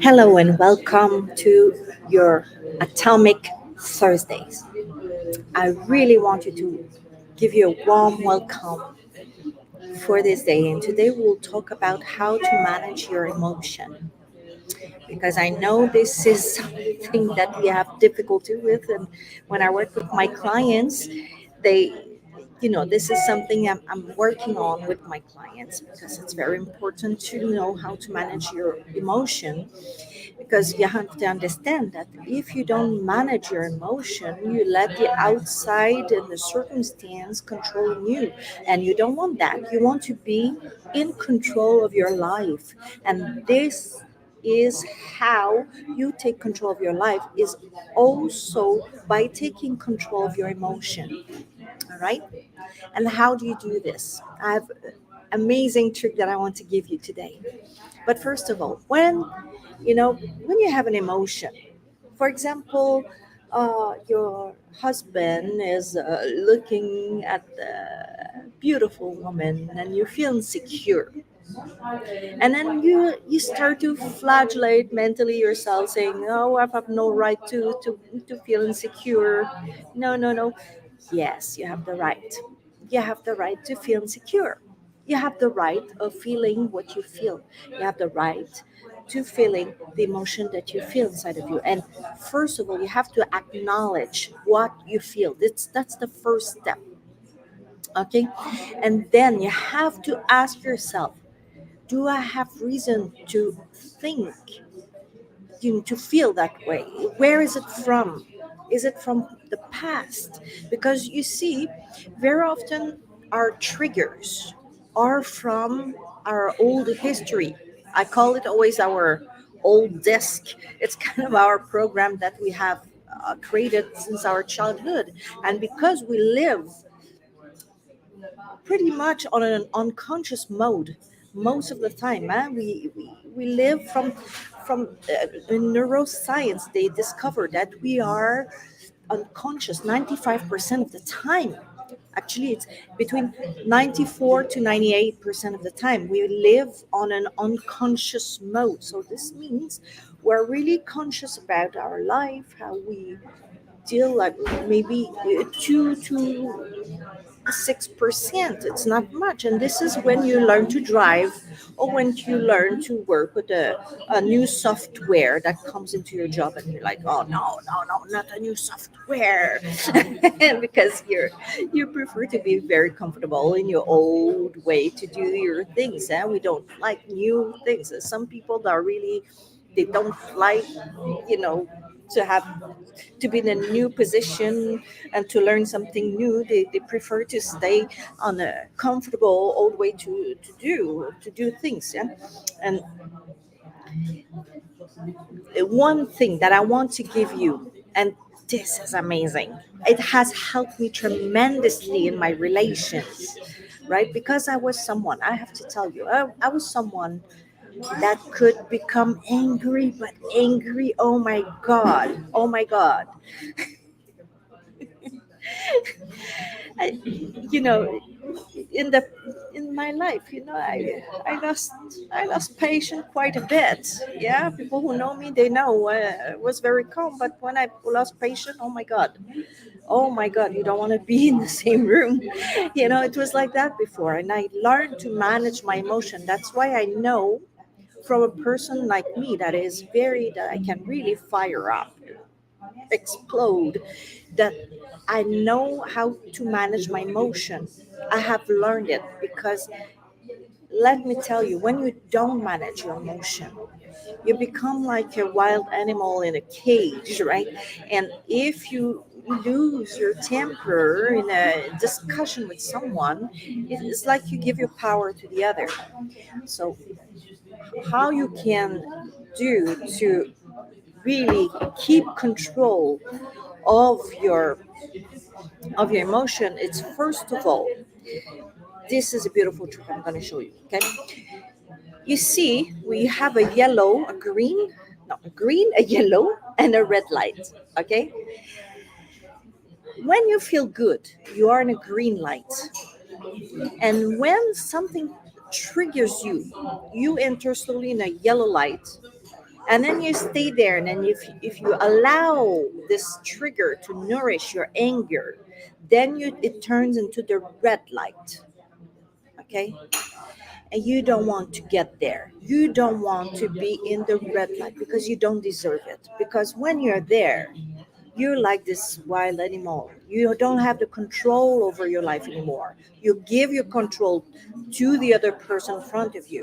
Hello and welcome to your Atomic Thursdays. I really want you to give you a warm welcome for this day. And today we'll talk about how to manage your emotion because I know this is something that we have difficulty with. And when I work with my clients, they this is something I'm working on with my clients because it's very important to know how to manage your emotion, because you have to understand that if you don't manage your emotion, you let the outside and the circumstance control you, and you don't want that. You want to be in control of your life, and this is how you take control of your life, is also by taking control of your emotion. All right. And how do you do this? I have an amazing trick that I want to give you today. But first of all, when you have an emotion, for example, your husband is looking at a beautiful woman and you feel insecure, and then you start to flagellate mentally yourself, saying, "Oh, I have no right to feel insecure." No, no, no. Yes, you have the right. You have the right to feel insecure. You have the right of feeling what you feel. You have the right to feeling the emotion that you feel inside of you. And first of all, you have to acknowledge what you feel. That's the first step. Okay. And then you have to ask yourself, do I have reason to think, to feel that way? Where is it from? Is it from the past? Because you see, very often our triggers are from our old history. I call it always our old disk. It's kind of our program that we have created since our childhood. And because we live pretty much on an unconscious mode most of the time, we live from in neuroscience. They discovered that we are unconscious 95% of the time. Actually, it's between 94 to 98% of the time we live on an unconscious mode. So this means we're really conscious about our life, how we deal, like maybe 2 to 6%. It's not much. And this is when you learn to drive, or when you learn to work with a new software that comes into your job, and you're like, oh no, no, no, not a new software. Because you prefer to be very comfortable in your old way to do your things. And we don't like new things. And some people that are really, they don't like, you know to have to be in a new position and to learn something new. They prefer to stay on a comfortable old way to do things. Yeah. And one thing that I want to give you, and this is amazing, it has helped me tremendously in my relations, right? Because I was someone, I have to tell you, I was someone that could become angry, but angry, oh my God, oh my God. I, you know, in the in my life, I lost patience quite a bit. Yeah, people who know me, they know I was very calm, but when I lost patience, oh my God, you don't want to be in the same room. It was like that before, and I learned to manage my emotion. That's why I know, from a person like me that I can really fire up, explode, that I know how to manage my emotion. I have learned it because, let me tell you, when you don't manage your emotion, you become like a wild animal in a cage, right? And if you lose your temper in a discussion with someone, it's like you give your power to the other. So, how you can do to really keep control of your emotion, it's first of all, this is a beautiful trick I'm going to show you. Okay, you see, we have a yellow, a green, no, a green, a yellow, and a red light. Okay, when you feel good, you are in a green light, and when something triggers you. You enter slowly in a yellow light, and then you stay there. And then if you allow this trigger to nourish your anger, then it turns into the red light. Okay, and you don't want to get there. You don't want to be in the red light because you don't deserve it. Because when you're there, you're like this wild animal. You don't have the control over your life anymore. You give your control to the other person in front of you.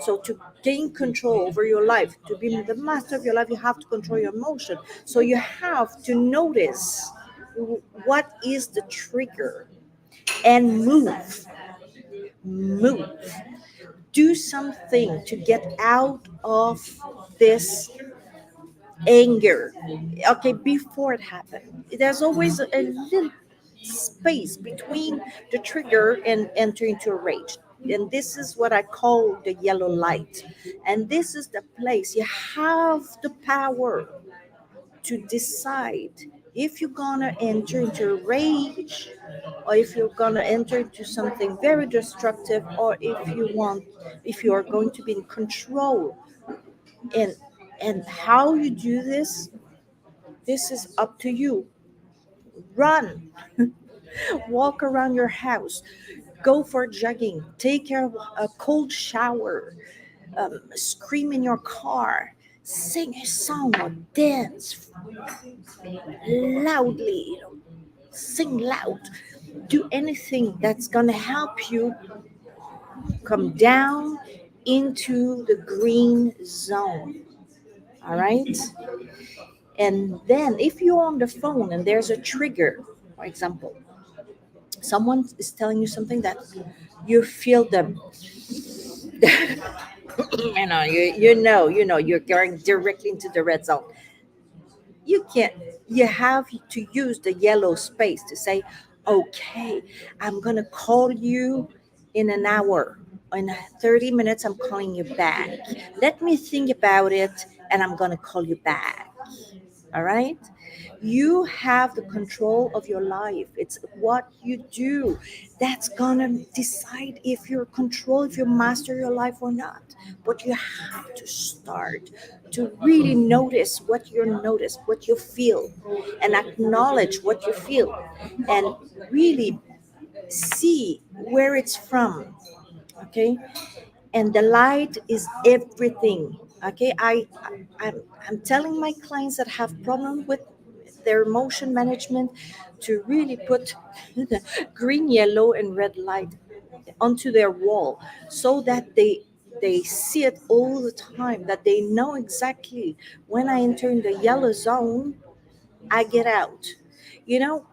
So to gain control over your life, to be the master of your life, you have to control your emotion. So you have to notice what is the trigger and move, do something to get out of this anger. Okay, before it happened, there's always a little space between the trigger and enter into a rage. And this is what I call the yellow light. And this is the place you have the power to decide if you're gonna enter into a rage, or if you're gonna enter into something very destructive, or if you are going to be in control. And and how you do this, this is up to you. Run, walk around your house, go for jogging, take a cold shower, scream in your car, sing a song or dance loudly, sing loud, do anything that's gonna help you come down into the green zone. All right. And then if you're on the phone and there's a trigger, for example, someone is telling you something that you feel them, you know you're going directly into the red zone. You can't. You have to use the yellow space to say, okay, I'm gonna call you in an hour. In 30 minutes, I'm calling you back. Let me think about it, and I'm gonna call you back. All right. You have the control of your life. It's what you do that's gonna decide if you're control, if you master your life or not. But you have to start to really notice what you feel, and acknowledge what you feel, and really see where it's from. Okay. And the light is everything. Okay, I'm telling my clients that have problem with their emotion management to really put the green, yellow, and red light onto their wall, so that they see it all the time, that they know exactly when I enter in the yellow zone, I get out. you know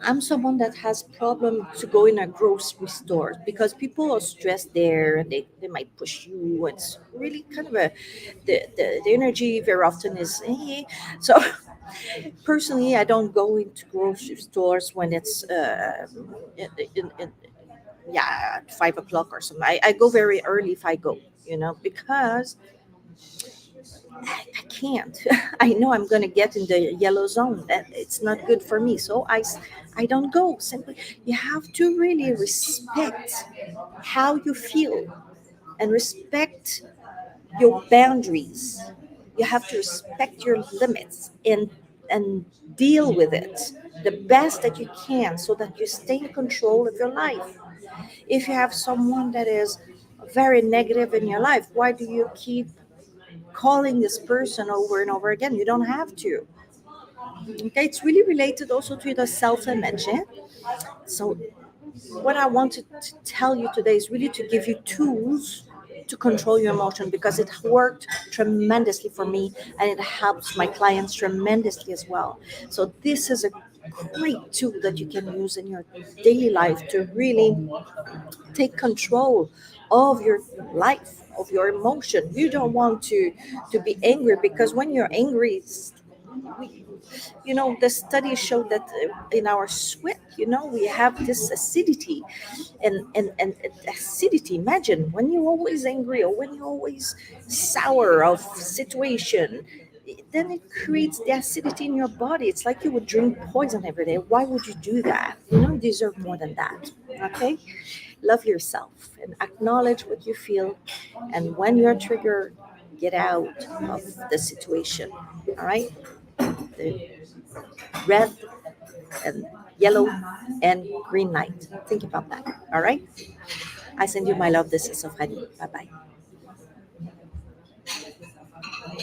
I'm someone that has problem to go in a grocery store because people are stressed there, and they might push you. It's really kind of the energy very often is so personally, I don't go into grocery stores when it's in yeah, at 5 o'clock or something. I go very early if I go, because I can't. I know I'm going to get in the yellow zone. That it's not good for me. So I don't go. Simply, you have to really respect how you feel and respect your boundaries. You have to respect your limits and deal with it the best that you can, so that you stay in control of your life. If you have someone that is very negative in your life, why do you keep calling this person over and over again? You don't have to. Okay, it's really related also to the self-image. So what I wanted to tell you today is really to give you tools to control your emotion, because it worked tremendously for me, and it helps my clients tremendously as well. So this is a great tool that you can use in your daily life to really take control of your life, of your emotion. You don't want to be angry, because when you're angry, we, the studies show that in our sweat, we have this acidity, and acidity. Imagine when you're always angry, or when you're always sour of situation, then it creates the acidity in your body. It's like you would drink poison every day. Why would you do that? You deserve more than that. Okay. Love yourself and acknowledge what you feel. And when you're triggered, get out of the situation. All right? The red and yellow and green light. Think about that. All right? I send you my love. This is Sophanie. Bye bye.